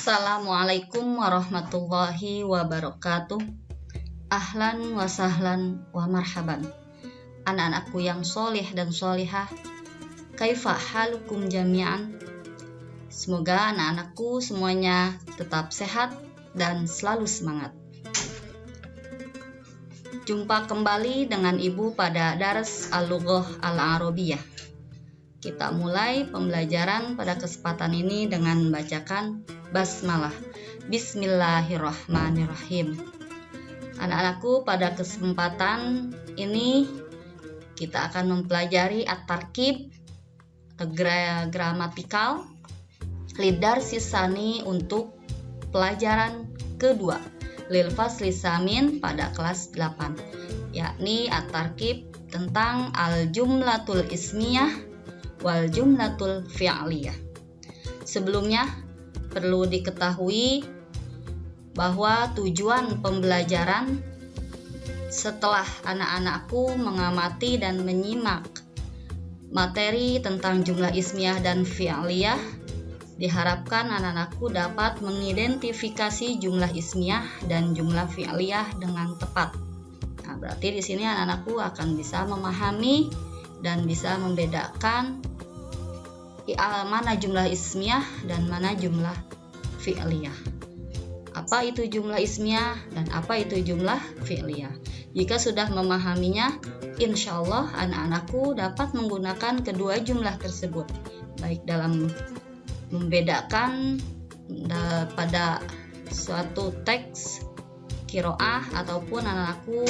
Assalamualaikum warahmatullahi wabarakatuh. Ahlan wa sahlan wa marhaban. Anak-anakku yang soleh dan solihah, kaifa halukum jami'an? Semoga anak-anakku semuanya tetap sehat dan selalu semangat. Jumpa kembali dengan Ibu pada Dars Al-Lughah Al-Arabiyah. Kita mulai pembelajaran pada kesempatan ini dengan membacakan basmalah. Bismillahirrahmanirrahim. Anak-anakku, pada kesempatan ini kita akan mempelajari at-tarkib, gramatikal, lidar sisani untuk pelajaran kedua, lil fasli samin pada kelas 8, yakni at-tarkib tentang al-jumlatul ismiyah wal jumlatul fi'liyah. Sebelumnya perlu diketahui bahwa tujuan pembelajaran setelah anak-anakku mengamati dan menyimak materi tentang jumlah ismiyah dan fi'liyah, diharapkan anak-anakku dapat mengidentifikasi jumlah ismiyah dan jumlah fi'liyah dengan tepat. Nah, berarti di sini anak-anakku akan bisa memahami dan bisa membedakan mana jumlah ismiyah dan mana jumlah fi'liyah. Apa itu jumlah ismiyah dan apa itu jumlah fi'liyah? Jika sudah memahaminya, insya Allah anak-anakku dapat menggunakan kedua jumlah tersebut, baik dalam membedakan pada suatu teks qiraah ataupun anak-anakku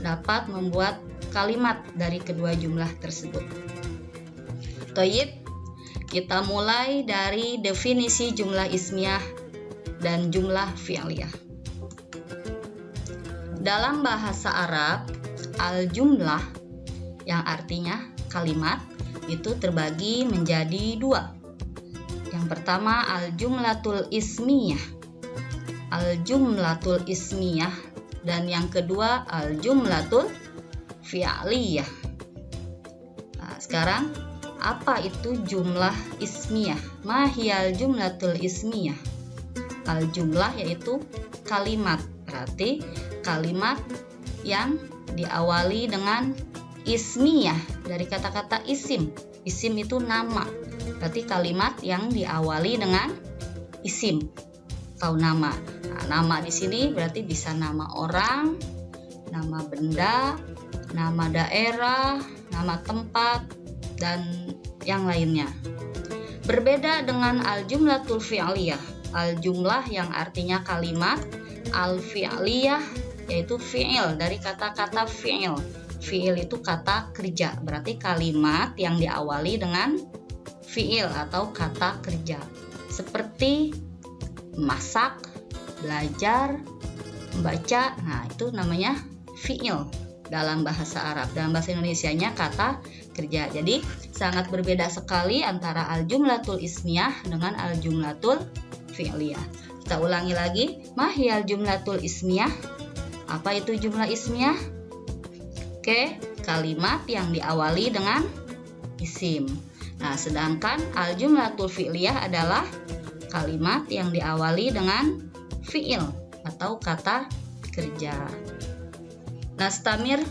dapat membuat kalimat dari kedua jumlah tersebut. Toyib, kita mulai dari definisi jumlah ismiyah dan jumlah fi'liyah. Dalam bahasa Arab, al-jumlah yang artinya kalimat itu terbagi menjadi dua. Yang pertama al-jumlatul ismiyah. Al-jumlatul ismiyah, dan yang kedua al-jumlatul fi'liyah. Nah, sekarang apa itu jumlah ismiyah? Mahiyal jumlatul ismiyah. Al-jumlah yaitu kalimat, berarti kalimat yang diawali dengan ismiyah dari kata-kata isim. Isim itu nama, berarti kalimat yang diawali dengan isim atau nama. Nah, nama di sini berarti bisa nama orang, nama benda, nama daerah, nama tempat, dan yang lainnya. Berbeda dengan al-jumlatul fi'liyah. Al-jumlah yang artinya kalimat, al-fi'liyah yaitu fi'il dari kata-kata fi'il. Fi'il itu kata kerja, berarti kalimat yang diawali dengan fi'il atau kata kerja. Seperti masak, belajar, membaca. Nah, itu namanya fi'il dalam bahasa Arab. Dalam bahasa Indonesianya kata kerja. Jadi sangat berbeda sekali antara al-jumlatul ismiyah dengan al-jumlatul fi'liyah. Kita ulangi lagi. Mahiyal jumlatul ismiyah. Apa itu jumlah ismiyah? Oke, kalimat yang diawali dengan isim. Nah, sedangkan al-jumlatul fi'liyah adalah kalimat yang diawali dengan fi'il atau kata kerja. Nastamir,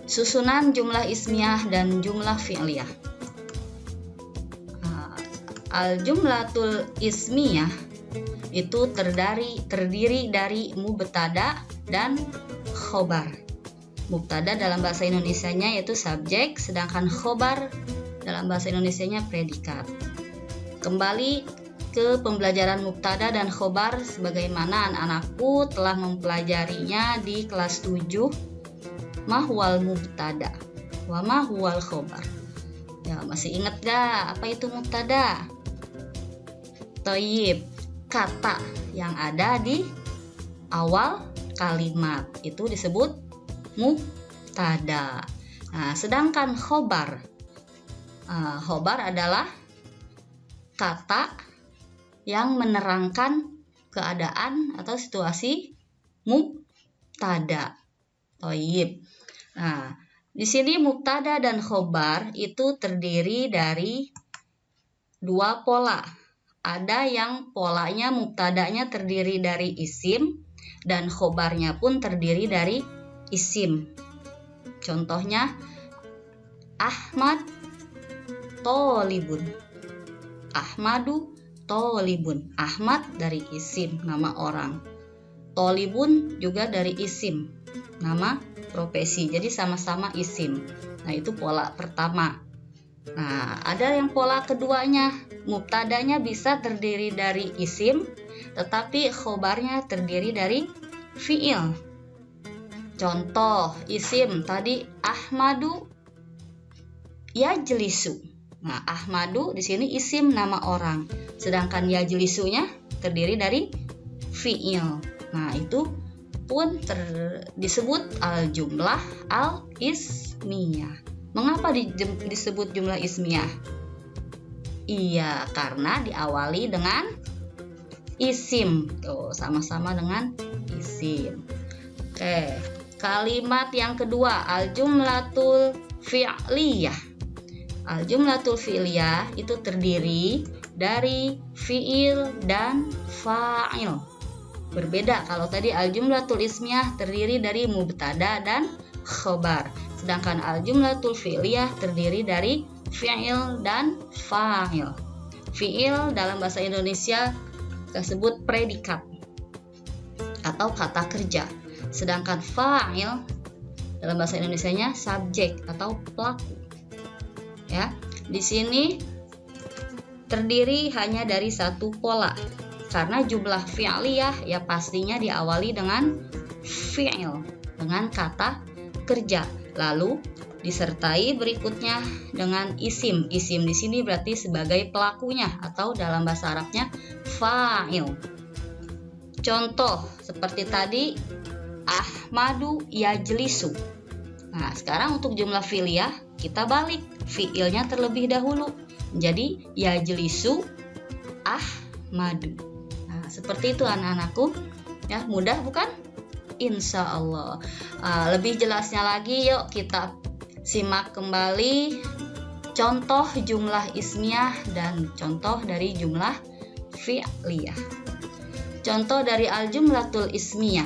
susunan jumlah ismiyah dan jumlah fi'liyah. Al-jumlatul ismiyah itu terdiri dari mubtada dan khobar. Mubtada dalam bahasa Indonesianya yaitu subjek, sedangkan khobar dalam bahasa Indonesianya predikat. Kembali ke pembelajaran mubtada dan khobar sebagaimana anak-anakku telah mempelajarinya di kelas 7. Mahwal mubtada wa mahwal khobar. Ya, masih ingat gak apa itu mubtada? Toyib, kata yang ada di awal kalimat itu disebut mubtada. Nah, sedangkan khobar, khobar adalah kata yang menerangkan keadaan atau situasi mubtada. Toyib. Nah, di sini mubtada dan khobar itu terdiri dari dua pola. ada yang polanya mubtada'nya terdiri dari isim dan khobarnya pun terdiri dari isim. Contohnya Ahmad tolibun, Ahmadu tolibun. Ahmad dari isim, nama orang. Tolibun juga dari isim, nama profesi. Jadi sama-sama isim. Nah, itu pola pertama. Nah, ada yang pola keduanya, mubtadanya bisa terdiri dari isim, tetapi khobarnya terdiri dari fiil. Contoh isim tadi Ahmadu yajlisu. Nah, Ahmadu di sini isim nama orang, sedangkan yajlisunya terdiri dari fiil. Nah, itu pun disebut al-jumlah al-ismiyah. Mengapa disebut jumlah ismiyah? Iya, karena diawali dengan isim. Tuh, sama-sama dengan isim. Oke, kalimat yang kedua, al-jumlatul fi'liyah. Al-jumlatul fi'liyah itu terdiri dari fi'il dan fa'il. Berbeda kalau tadi al-jumlatul ismiyah terdiri dari mubtada dan khobar. Sedangkan al-jumlatul fi'liyah terdiri dari fi'il dan fa'il. Fi'il dalam bahasa Indonesia kita sebut predikat atau kata kerja. Sedangkan fa'il dalam bahasa Indonesianya subjek atau pelaku. Ya, di sini terdiri hanya dari satu pola. Karena jumlah fi'liyah ya pastinya diawali dengan fi'il, dengan kata kerja. Lalu disertai berikutnya dengan isim. Isim di sini berarti sebagai pelakunya atau dalam bahasa Arabnya fa'il. Contoh seperti tadi Ahmadu yajlisu. Nah, sekarang untuk jumlah fi'liyah kita balik, fi'ilnya terlebih dahulu menjadi yajlisu Ahmadu. Nah, seperti itu anak-anakku. Ya, mudah bukan? Insya Allah. Lebih jelasnya lagi, yuk kita simak kembali contoh jumlah ismiyah dan contoh dari jumlah fi'liyah. Contoh dari al-jumlatul ismiyah.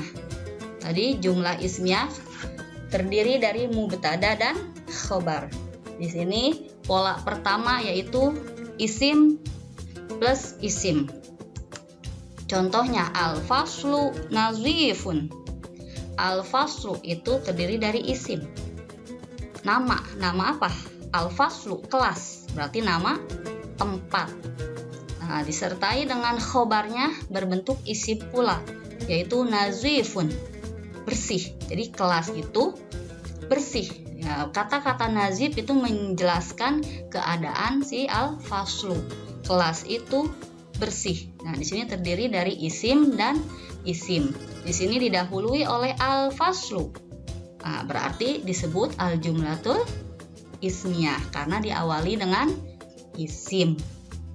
Tadi jumlah ismiyah terdiri dari mubtada dan khobar. Di sini pola pertama yaitu isim plus isim. Contohnya al-faslu nazifun. Al-faslu itu terdiri dari isim. Nama apa? Al-faslu kelas, berarti nama tempat. Nah, disertai dengan khobarnya berbentuk isim pula, yaitu nazifun, bersih. Jadi kelas itu bersih. Ya, kata-kata nazif itu menjelaskan keadaan si al-faslu. Kelas itu bersih. Nah, di sini terdiri dari isim dan isim. Di sini didahului oleh al-faslu. Nah, berarti disebut al-jumlatul ismiyah karena diawali dengan isim.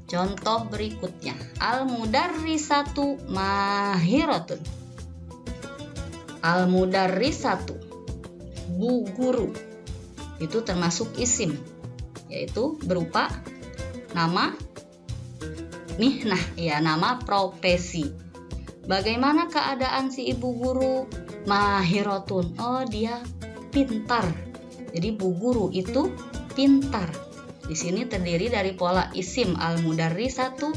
Contoh berikutnya, al-mudarrisatu mahiratun. Al-mudarrisatu, bu guru, itu termasuk isim, yaitu berupa nama mihnah, ya, nama profesi. Bagaimana keadaan si ibu guru? Mahiratun, oh dia pintar. Jadi bu guru itu pintar. Di sini terdiri dari pola isim al-mudarrisatu,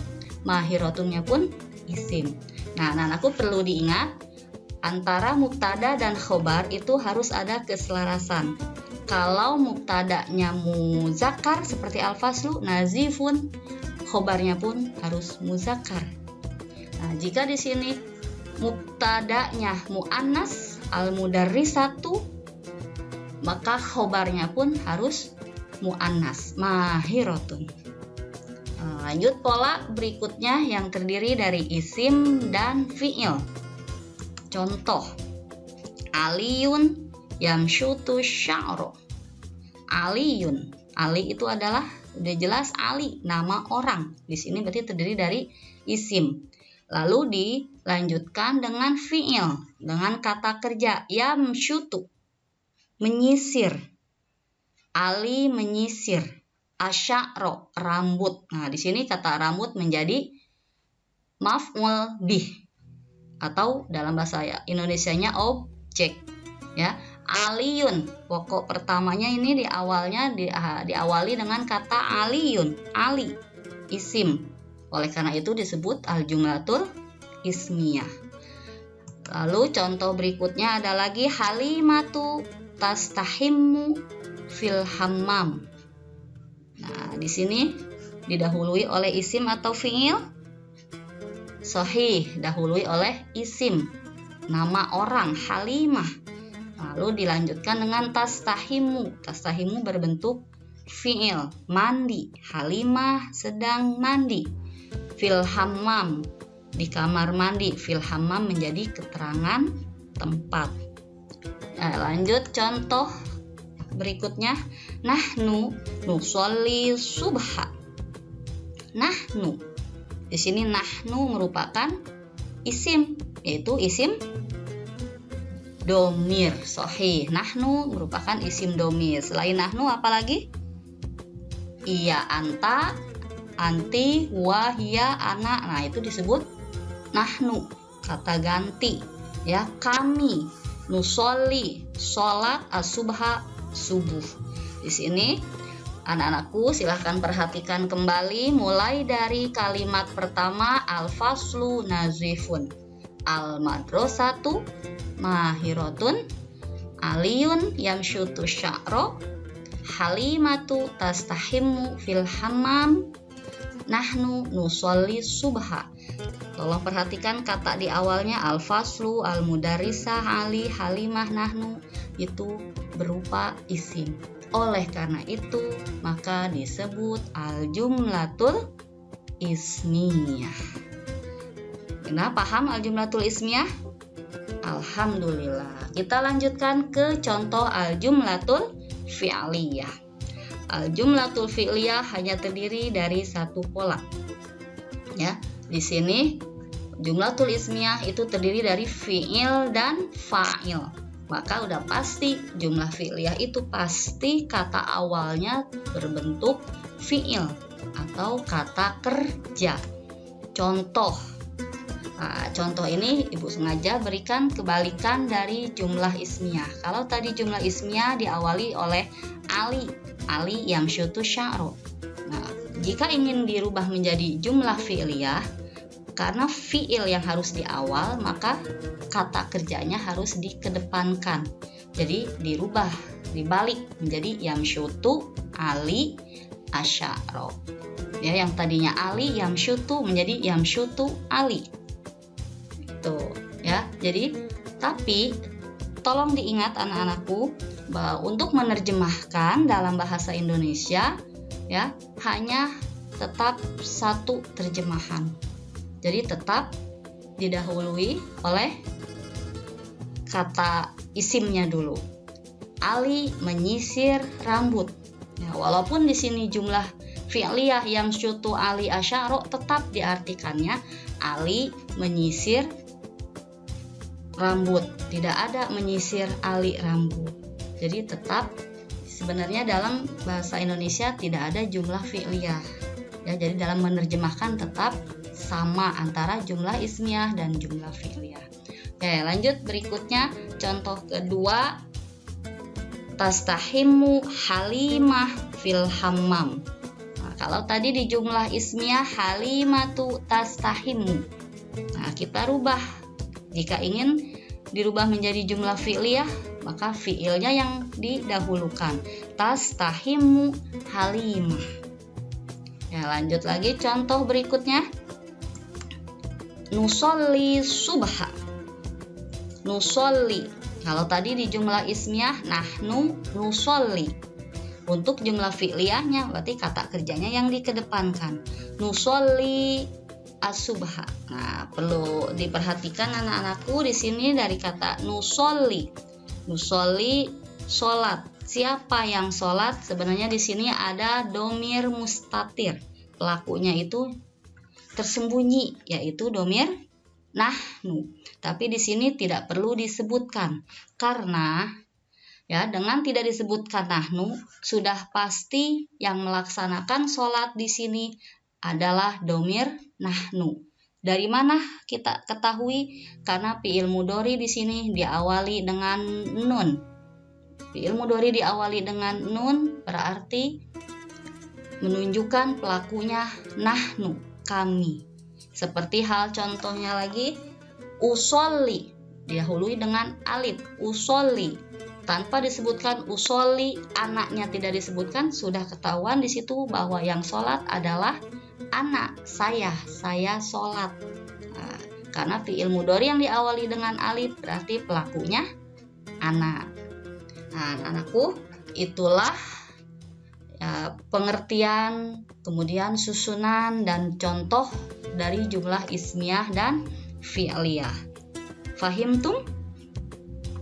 mahiratunnya pun isim. Nah, anakku perlu diingat antara mubtada dan khobar itu harus ada keselarasan. Kalau mubtadanya muzakkar seperti al-faslu nazifun, khobarnya pun harus muzakkar. Nah, jika di sini mubtadanya muannas al-mudarrisatu, maka khobarnya pun harus muannas mahiratun. Lanjut pola berikutnya yang terdiri dari isim dan fi'il. Contoh, aliyun yamshutu sya'ru. Aliyun, Ali itu adalah udah jelas Ali, nama orang. Di sini berarti terdiri dari isim. Lalu dilanjutkan dengan fi'il, dengan kata kerja yamshutu, menyisir. Ali menyisir. Asy'ara, rambut. Nah, di sini kata rambut menjadi maf'ul bih, atau dalam bahasa Indonesianya objek, ya. Aliyun, pokok pertamanya ini diawali dengan kata aliyun, ali, isim. Oleh karena itu disebut al-jumlatul ismiyah. Lalu contoh berikutnya ada lagi Halimatu tastahimmu fil hammam. Nah, di sini didahului oleh isim atau fi'il? Sahih, dahului oleh isim, nama orang Halimah. Lalu dilanjutkan dengan tastahimu. Tastahimu berbentuk fi'il, mandi. Halimah sedang mandi. Fil hammam, di kamar mandi. Fil hammam menjadi keterangan tempat. Nah, lanjut contoh berikutnya. Nahnu nusolli subha. Nahnu. Di sini nahnu merupakan isim, yaitu isim domir. Sahih, nahnu merupakan isim domir. Selain nahnu apalagi? Iya, anta, anti, wahia, anak. Nah, itu disebut nahnu, kata ganti. Ya, kami, nusolli, sholat, asubha, subuh. Di sini anak-anakku silahkan perhatikan kembali mulai dari kalimat pertama al-faslu nazifun, al-madrasatu mahiratun, aliyun yamshutu sya'ro, halimatu tastahimmu fil hammam, nahnu nusolli subha. Tolong perhatikan kata di awalnya al-faslu, al-mudarrisah, ali, halimah, nahnu itu berupa isim. Oleh karena itu maka disebut al-jumlatul ismiyah. Kenapa paham al-jumlatul ismiyah? Alhamdulillah. Kita lanjutkan ke contoh al-jumlatul fi'liyah. Al-jumlatul fi'liyah hanya terdiri dari satu pola. Ya, di sini jumlatul ismiyah itu terdiri dari fi'il dan fa'il. Maka udah pasti jumlah fi'liyah itu pasti kata awalnya berbentuk fi'il atau kata kerja. Contoh. Nah, contoh ini Ibu sengaja berikan kebalikan dari jumlah ismiyah. Kalau tadi jumlah ismiyah diawali oleh Ali yamshutu sya'ro. Nah, jika ingin dirubah menjadi jumlah fi'liyah, karena fi'il yang harus di awal, maka kata kerjanya harus dikedepankan. Jadi dirubah, dibalik menjadi yamshutu Ali asy'aro. Ya, yang tadinya Ali yamshutu menjadi yamshutu Ali. Tuh, ya. Jadi, tapi tolong diingat anak-anakku bahwa untuk menerjemahkan dalam bahasa Indonesia, ya, hanya tetap satu terjemahan. Jadi tetap didahului oleh kata isimnya dulu. Ali menyisir rambut. Ya, walaupun di sini jumlah fi'liyah yang syutu Ali asy'aro, tetap diartikannya Ali menyisir rambut. Tidak ada menyisir Ali rambut. Jadi tetap sebenarnya dalam bahasa Indonesia tidak ada jumlah fi'liyah. Ya, jadi dalam menerjemahkan tetap sama antara jumlah ismiyah dan jumlah fi'liyah. Oke, lanjut berikutnya contoh kedua, tastahimmu Halimah fil hammam. Nah, kalau tadi di jumlah ismiyah Halimatu tastahimmu. Nah, kita rubah. Jika ingin dirubah menjadi jumlah fi'liyah, maka fi'ilnya yang didahulukan. Tastahimmu Halimah. Ya, lanjut lagi contoh berikutnya. Nusolli subha. Nusolli. Kalau tadi di jumlah ismiyah nahnu nusolli. Untuk jumlah fi'liyahnya berarti kata kerjanya yang dikedepankan. Nusolli as-subha. Nah, perlu diperhatikan anak-anakku di sini dari kata nusolli. Nusolli sholat. Siapa yang sholat? Sebenarnya di sini ada domir mustatir. Pelakunya itu tersembunyi, yaitu domir nahnu. Tapi di sini tidak perlu disebutkan karena ya dengan tidak disebutkan nahnu sudah pasti yang melaksanakan sholat di sini adalah domir nahnu. Dari mana kita ketahui? Karena fi'il mudhari di sini diawali dengan nun. Fi'il mudhari diawali dengan nun berarti menunjukkan pelakunya nahnu, kami. Seperti hal contohnya lagi, usolli didahului dengan alif, usolli. Tanpa disebutkan usolli, anaknya tidak disebutkan, sudah ketahuan di situ bahwa yang sholat adalah anak, saya sholat. Nah, karena fi'il mudhari yang diawali dengan alif berarti pelakunya anak. Nah, anakku, itulah pengertian, kemudian susunan dan contoh dari jumlah ismiyah dan fi'liyah. Fahimtum?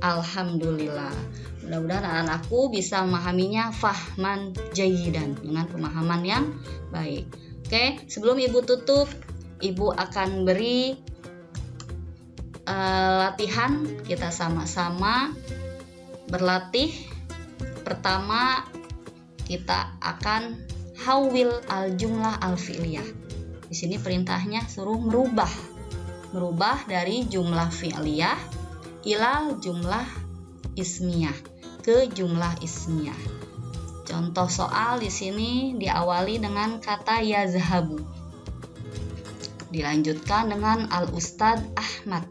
Alhamdulillah. Mudah-mudahan anak-anakku bisa memahaminya fahman jayidan, dengan pemahaman yang baik. Oke, sebelum ibu tutup, ibu akan beri latihan. Kita sama-sama berlatih. Pertama, kita akan hawil al jumlah al fi'liyah. Di sini perintahnya suruh merubah dari jumlah fi'liyah ilal jumlah ismiyah ke jumlah ismiyah. Contoh soal di sini diawali dengan kata yazhabu. Dilanjutkan dengan al ustad Ahmad.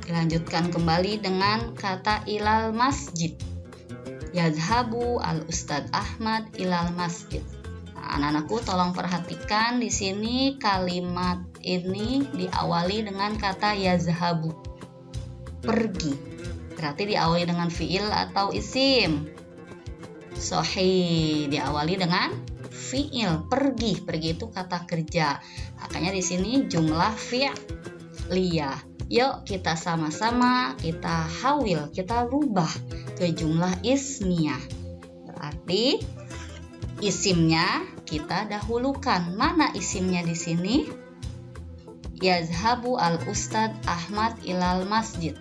Dilanjutkan kembali dengan kata ilal masjid. Yazhabu al ustad Ahmad ilal masjid. Nah, anak-anakku tolong perhatikan di sini kalimat ini diawali dengan kata yazhabu. Pergi, berarti diawali dengan fi'il atau isim. Sahih, diawali dengan fi'il. Pergi itu kata kerja. Makanya di sini jumlah fi'liyah. Yuk kita sama-sama kita hawil, kita rubah ke jumlah ismiyah. Berarti isimnya kita dahulukan. Mana isimnya di sini? Yazhabu al ustad Ahmad ilal masjid.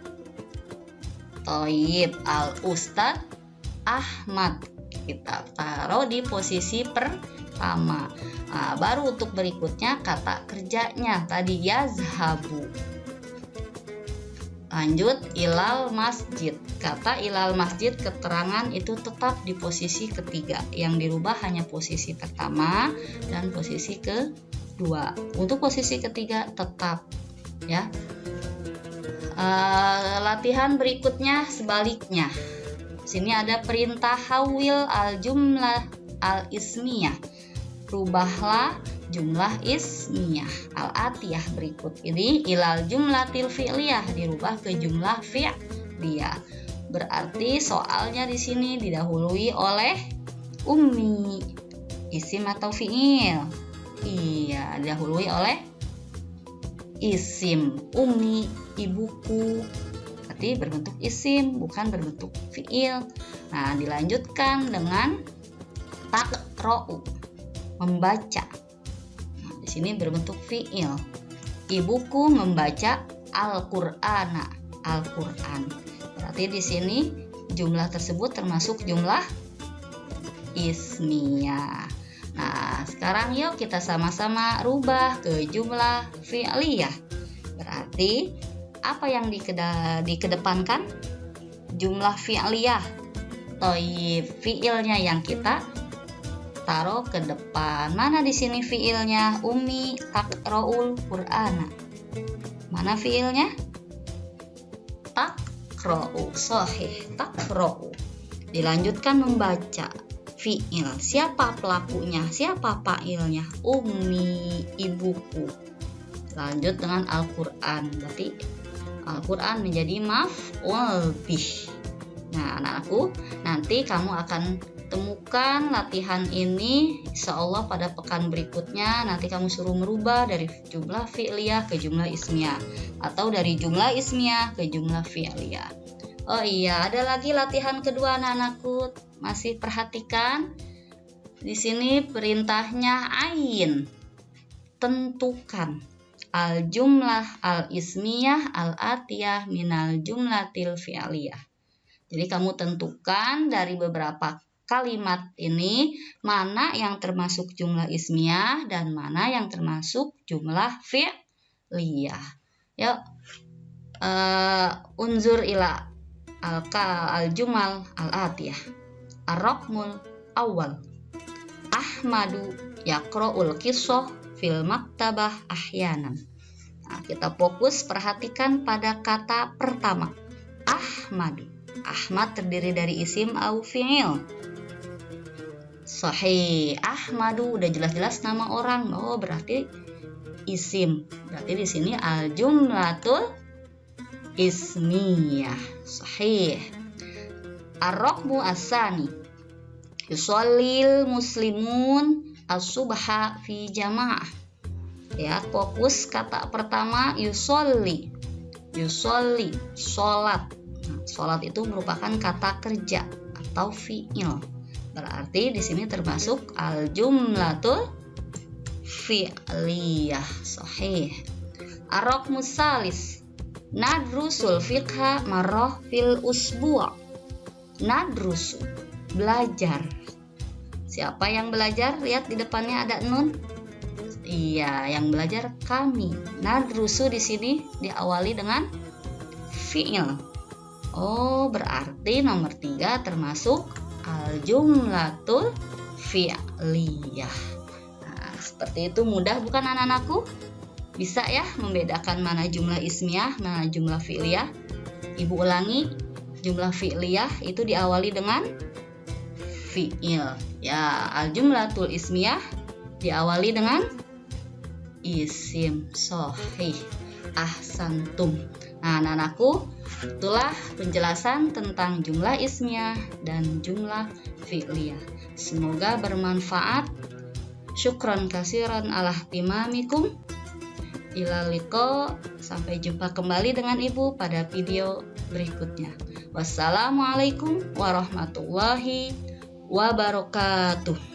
Toib, al ustad Ahmad kita taruh di posisi pertama. Nah, baru untuk berikutnya kata kerjanya tadi yazhabu. Lanjut ilal masjid. Kata ilal masjid keterangan itu tetap di posisi ketiga. Yang dirubah hanya posisi pertama dan posisi kedua. Untuk posisi ketiga tetap ya. Latihan berikutnya sebaliknya. Sini ada perintah hawil al jumlah al ismiyah. Rubahlah jumlah ismiyah al atiyah berikut ini ilal jumlatil fi'liyah, dirubah ke jumlah fi'liyah. Berarti soalnya di sini didahului oleh ummi, isim atau fi'il. Iya, didahului oleh isim. Ummi, ibuku, berarti berbentuk isim bukan berbentuk fi'il. Nah, dilanjutkan dengan taqra'u, membaca. Nah, di sini berbentuk fi'il. Ibuku membaca Al-Qur'ana, Al-Qur'an. Berarti di sini jumlah tersebut termasuk jumlah ismiyah. Nah, sekarang yuk kita sama-sama rubah ke jumlah fi'liyah. Berarti apa yang dikedepankan? Jumlah fi'liyah. Toib, fi'ilnya yang kita taruh ke depan. Mana di sini fi'ilnya? Ummi taqra'ul Qur'ana. Mana fi'ilnya? Taqra'u. Sahih, taqra'u. Dilanjutkan membaca. Fi'il. Siapa pelakunya? Siapa fa'ilnya? Ummi, ibuku. Lanjut dengan Al-Qur'an. Berarti Al-Qur'an menjadi maf'ul bih. Nah, anak-anakku, nanti kamu akan temukan latihan ini insyaallah pada pekan berikutnya. Nanti kamu suruh merubah dari jumlah fi'liyah ke jumlah ismiyah atau dari jumlah ismiyah ke jumlah fi'liyah. Oh iya, ada lagi latihan kedua anak-anakku. Masih perhatikan. Di sini perintahnya ain. Tentukan al jumlah al ismiyah al atiyah minal jumlatil fi'liyah. Jadi kamu tentukan dari beberapa kalimat ini mana yang termasuk jumlah ismiyah dan mana yang termasuk jumlah fi'liyah. fi'liyah. Yuk, unzur ila al-jumal al-atiyah. Ar-raqmul awal, Ahmadu yaqra'ul qissah fil maktabah ahyanan. Nah, kita fokus perhatikan pada kata pertama, Ahmadu. Ahmad terdiri dari isim au fi'il. Sahih. Ahmadu udah jelas-jelas nama orang. Oh, berarti isim. Berarti di sini al-jumlatul ismiyah. Sahih. Ar-raqmu as-sani, yusallil muslimun as-subha fi jamaah. Ya, fokus kata pertama yusolli. Yusolli, sholat. Nah, sholat itu merupakan kata kerja atau fi'il. Berarti di sini termasuk al-jumlatul fi'liyah. Sahih. Ar-raqmus salis, nadrusul fiqha marrah fil usbu'. Nadrusu, belajar. Siapa yang belajar? Lihat di depannya ada nun. Iya, yang belajar kami. Nadrusu di sini diawali dengan fi'il. Oh, berarti nomor 3 termasuk al-jumlatul fi'liyah. Nah, seperti itu mudah bukan anak-anakku? Bisa ya membedakan mana jumlah ismiyah, mana jumlah fi'liyah? Ibu ulangi, jumlah fi'liyah itu diawali dengan fi'il. Ya, al-jumlatul ismiyah diawali dengan isim. Sahih. Ahsantum. Nah, anak-anakku, itulah penjelasan tentang jumlah ismiyah dan jumlah fi'liyah. Semoga bermanfaat. Syukran kasiran ala ihtimamikum. Ila liqa. Sampai jumpa kembali dengan Ibu pada video berikutnya. Wassalamualaikum warahmatullahi wabarakatuh.